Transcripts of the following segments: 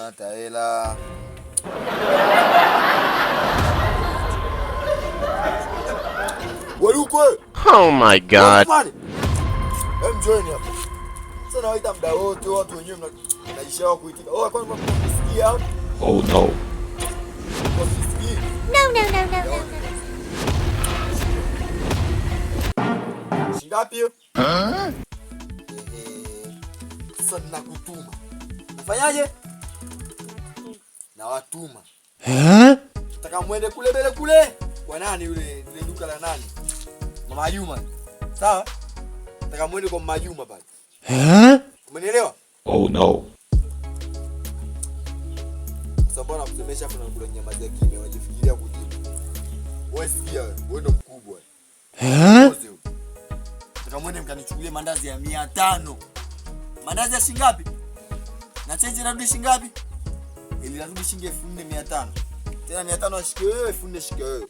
hata hela. Oh my God. Join hapa. Sasa waita muda wote watu wenyewe mnaisha kuitika. Oh, kwa nini mnasikia? Oh no. No. Shingapi? Sasa nakutuma. Nafanyaje? Na watuma. Nataka muende kule mbele kule. Kwa nani yule duka la nani? Mama Juma. Sawa? Nataka muende kwa Mama Juma pale. Umenielewa? Oh no. Sasa mbona kusemesha kuna kula nyama za kimya wajifikiria kujibu. Wewe sikia wewe ndo mkubwa. Nataka muende mkanichukulie mandazi ya 500. Mandazi ya shilingi ngapi? Na change inarudi shilingi ngapi? Ili inarudi shilingi 4500. Tena 500 ashike wewe, 4000 ashike wewe.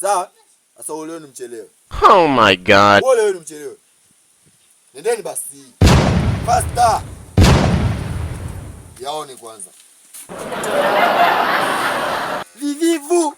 Sawa? Sasa leo ni mchelewe. Oh my God. Leo ni mchelewe. Nendeni basi. Faster. Yaone kwanza. Vivivu.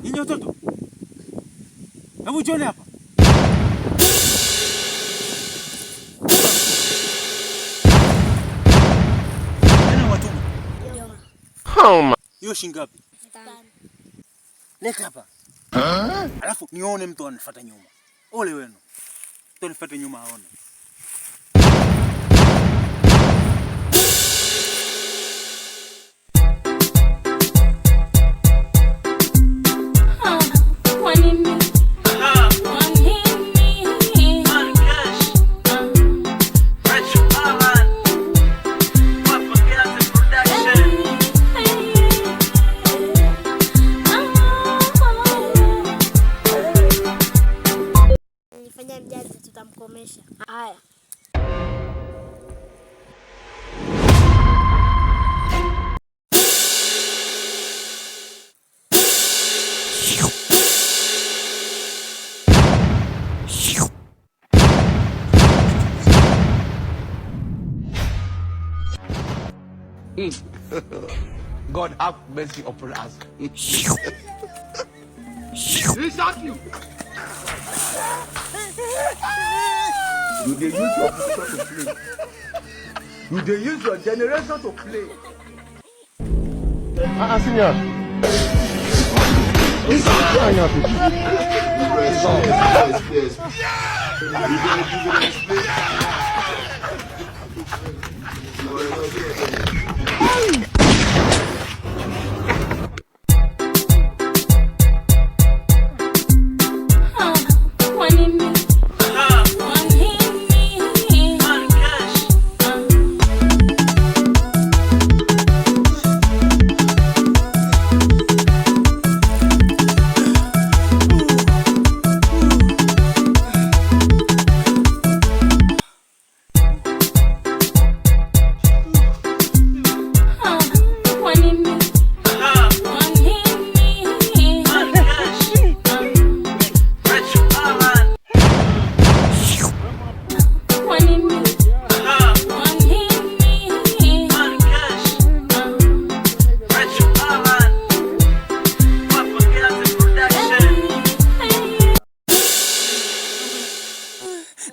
Ninyi watoto. Hebu njoni hapa. Nani watuma? Oh my. Hiyo shilingi ngapi? 5. Leta hapa. Alafu nione mtu anifuata nyuma. Ole wenu. Mtu anifuata nyuma aone. Nifanya mjaji tutamkomesha. Haya. God have mercy upon us. He shot you. You dey use your position to play. You dey use your generation to play. Senior.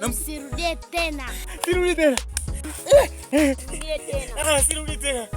Sirudie tena. Sirudi tena. Sirudie tena. Sirudi tena.